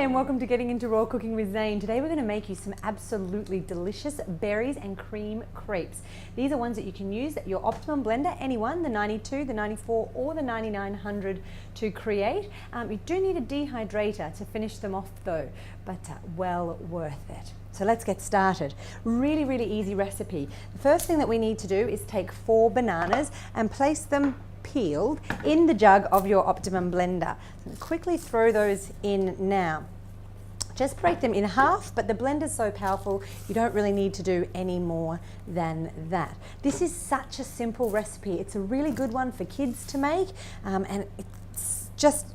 and welcome to Getting Into Raw Cooking with Zane. Today we're going to make you some absolutely delicious berries and cream crepes. These are ones that you can use at your Optimum blender, any one, the 92, the 94 or the 9900 to create. You do need a dehydrator to finish them off though, but well worth it. So let's get started. Really easy recipe. The first thing that we need to do is take 4 bananas and place them peeled in the jug of your Optimum blender. So quickly throw those in now. Just break them in half, but the blender's so powerful you don't really need to do any more than that. This is such a simple recipe. It's a really good one for kids to make, and it's just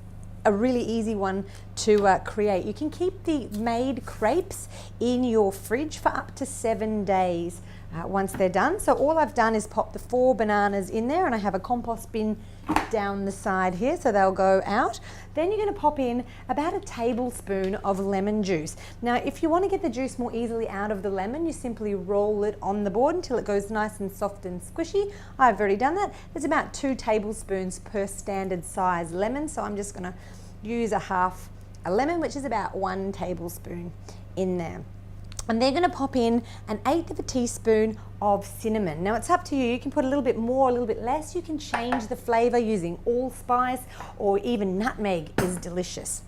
a really easy one to create. You can keep the made crepes in your fridge for up to 7 days once they're done. So all I've done is pop the 4 bananas in there, and I have a compost bin down the side here so they'll go out. Then you're going to pop in about a tablespoon of lemon juice. Now if you want to get the juice more easily out of the lemon, you simply roll it on the board until it goes nice and soft and squishy. I've already done that. There's about 2 tablespoons per standard size lemon, so I'm just going to use a lemon, which is about 1 tablespoon in there. And they're going to pop in 1/8 teaspoon of cinnamon. Now it's up to you. You can put a little bit more, a little bit less. You can change the flavor using allspice, or even nutmeg is delicious.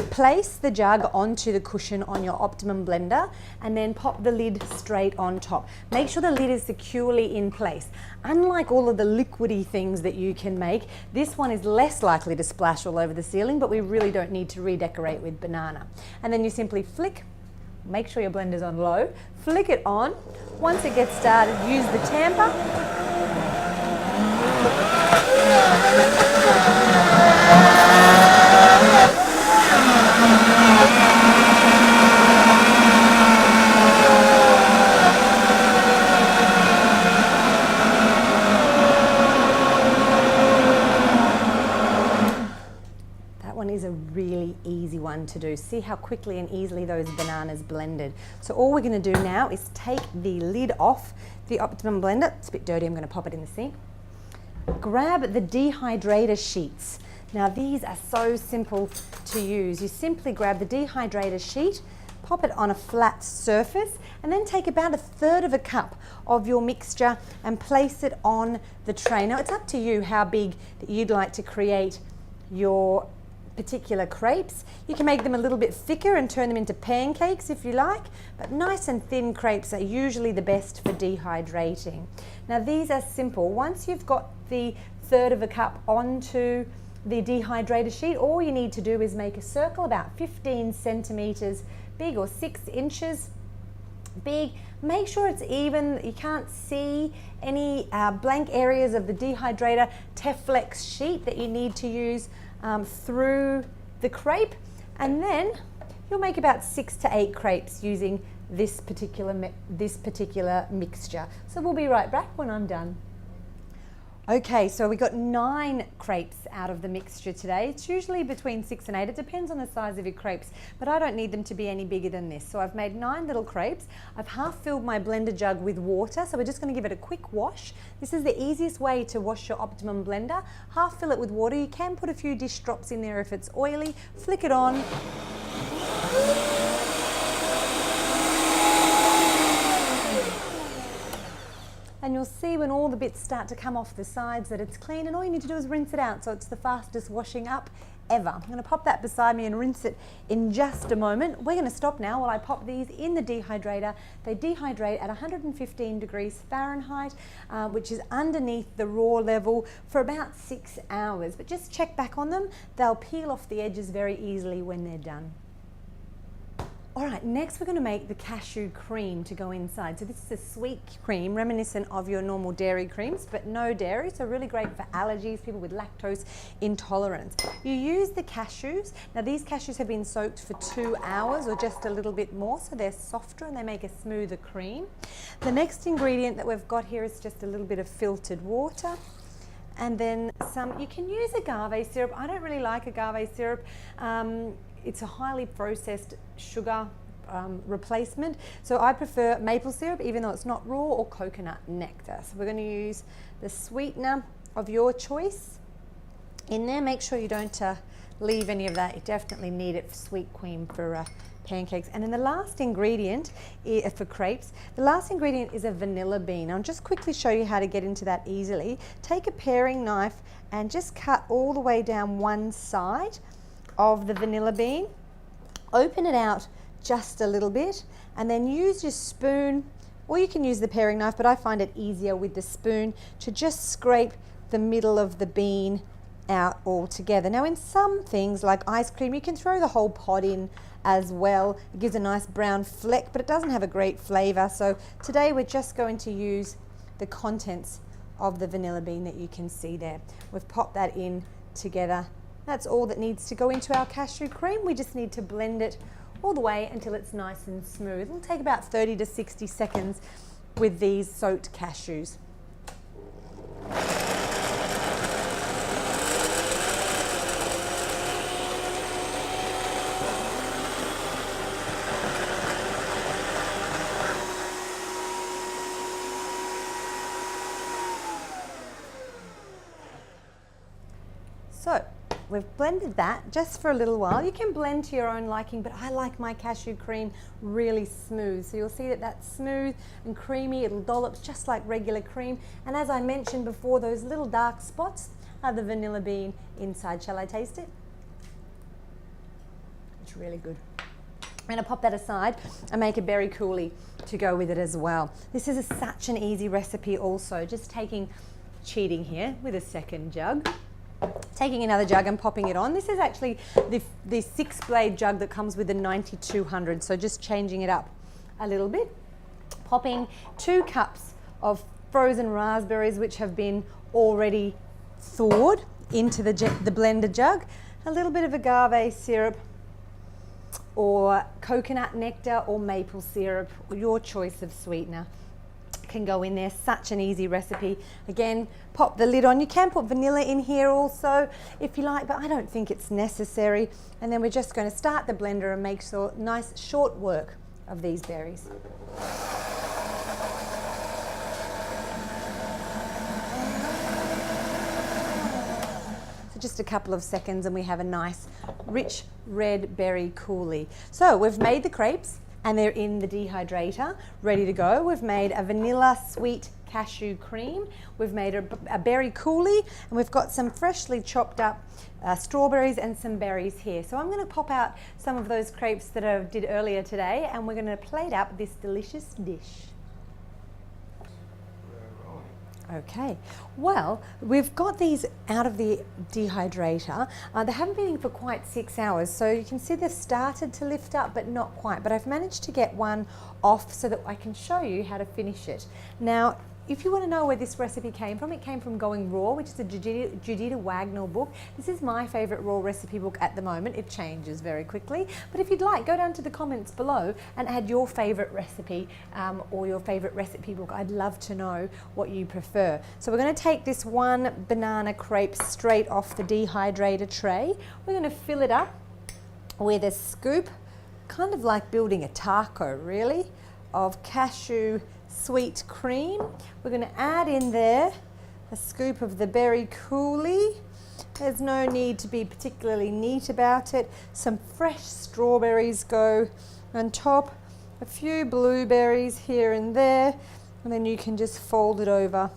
Place the jug onto the cushion on your Optimum blender and then pop the lid straight on top. Make sure the lid is securely in place. Unlike all of the liquidy things that you can make, this one is less likely to splash all over the ceiling, but we really don't need to redecorate with banana. And then you simply flick. Make sure your blender's on low, flick it on. Once it gets started, use the tamper. Is a really easy one to do. See how quickly and easily those bananas blended. So all we're going to do now is take the lid off the Optimum blender. It's a bit dirty, I'm going to pop it in the sink. Grab the dehydrator sheets. Now these are so simple to use. You simply grab the dehydrator sheet, pop it on a flat surface, and then take about 1/3 cup of your mixture and place it on the tray. Now it's up to you how big that you'd like to create your particular crepes. You can make them a little bit thicker and turn them into pancakes if you like, but nice and thin crepes are usually the best for dehydrating. Now these are simple. Once you've got the 1/3 cup onto the dehydrator sheet, all you need to do is make a circle about 15 centimeters big or 6 inches big. Make sure it's even, you can't see any blank areas of the dehydrator Teflex sheet that you need to use through the crepe, and then you'll make about 6 to 8 crepes using this particular mixture. So we'll be right back when I'm done. Okay, so we got 9 crepes out of the mixture today. It's usually between 6 and 8. It depends on the size of your crepes, but I don't need them to be any bigger than this. So I've made 9 little crepes. I've half filled my blender jug with water, so we're just going to give it a quick wash. This is the easiest way to wash your Optimum blender. Half fill it with water. You can put a few dish drops in there if it's oily. Flick it on. And you'll see when all the bits start to come off the sides that it's clean, and all you need to do is rinse it out, so it's the fastest washing up ever. I'm going to pop that beside me and rinse it in just a moment. We're going to stop now while I pop these in the dehydrator. They dehydrate at 115 degrees Fahrenheit, which is underneath the raw level, for about 6 hours. But just check back on them. They'll peel off the edges very easily when they're done. All right, next we're going to make the cashew cream to go inside. So this is a sweet cream reminiscent of your normal dairy creams, but no dairy, so really great for allergies, people with lactose intolerance. You use the cashews. Now these cashews have been soaked for 2 hours or just a little bit more, so they're softer and they make a smoother cream. The next ingredient that we've got here is just a little bit of filtered water. And then some, you can use agave syrup. I don't really like agave syrup. It's a highly processed sugar replacement. So I prefer maple syrup, even though it's not raw, or coconut nectar. So we're going to use the sweetener of your choice in there. Make sure you don't leave any of that. You definitely need it for sweet cream for pancakes. And then the last ingredient for crepes, the last ingredient is a vanilla bean. I'll just quickly show you how to get into that easily. Take a paring knife and just cut all the way down one side of the vanilla bean. Open it out just a little bit and then use your spoon, or you can use the paring knife, but I find it easier with the spoon to just scrape the middle of the bean out all together. Now in some things like ice cream, you can throw the whole pod in as well. It gives a nice brown fleck, but it doesn't have a great flavor. So today we're just going to use the contents of the vanilla bean that you can see there. We've popped that in together. That's all that needs to go into our cashew cream. We just need to blend it all the way until it's nice and smooth. It'll take about 30 to 60 seconds with these soaked cashews. So we've blended that just for a little while. You can blend to your own liking, but I like my cashew cream really smooth. So you'll see that that's smooth and creamy. It'll dollop just like regular cream. And as I mentioned before, those little dark spots are the vanilla bean inside. Shall I taste it? It's really good. I'm going to pop that aside and make a berry coulis to go with it as well. This is such an easy recipe also. Just cheating here with a second jug. Taking another jug and popping it on. This is actually the 6-blade jug that comes with the 9200, so just changing it up a little bit. Popping 2 cups of frozen raspberries, which have been already thawed, into the blender jug. A little bit of agave syrup or coconut nectar or maple syrup, your choice of sweetener can go in there. Such an easy recipe. Again, pop the lid on. You can put vanilla in here also if you like, but I don't think it's necessary. And then we're just going to start the blender and make sure nice short work of these berries. So just a couple of seconds and we have a nice rich red berry coulis. So we've made the crepes and they're in the dehydrator, ready to go. We've made a vanilla sweet cashew cream. We've made a berry coulis, and we've got some freshly chopped up strawberries and some berries here. So I'm going to pop out some of those crepes that I did earlier today, and we're going to plate up this delicious dish. Okay, well, we've got these out of the dehydrator. They haven't been in for quite 6 hours, so you can see they've started to lift up, but not quite. But I've managed to get one off so that I can show you how to finish it. Now, if you want to know where this recipe came from, it came from Going Raw, which is a Judita Wagnall book. This is my favourite raw recipe book at the moment. It changes very quickly. But if you'd like, go down to the comments below and add your favourite recipe or your favourite recipe book. I'd love to know what you prefer. So we're going to take this one banana crepe straight off the dehydrator tray. We're going to fill it up with a scoop, kind of like building a taco really, of cashew sweet cream. We're going to add in there a scoop of the berry coulis. There's no need to be particularly neat about it. Some fresh strawberries go on top, a few blueberries here and there, and then you can just fold it over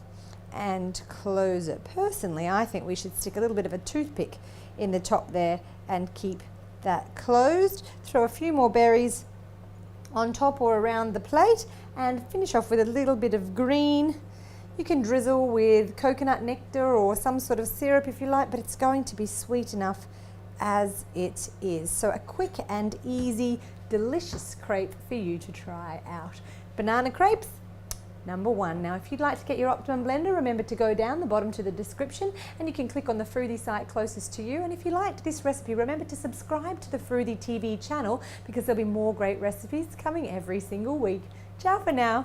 and close it. Personally, I think we should stick a little bit of a toothpick in the top there and keep that closed. Throw a few more berries on top or around the plate and finish off with a little bit of green. You can drizzle with coconut nectar or some sort of syrup if you like, but it's going to be sweet enough as it is. So a quick and easy, delicious crepe for you to try out. Banana crepes, #1. Now, if you'd like to get your Optimum blender, remember to go down the bottom to the description and you can click on the Fruity site closest to you. And if you liked this recipe, remember to subscribe to the Fruity TV channel because there'll be more great recipes coming every single week. Ciao for now.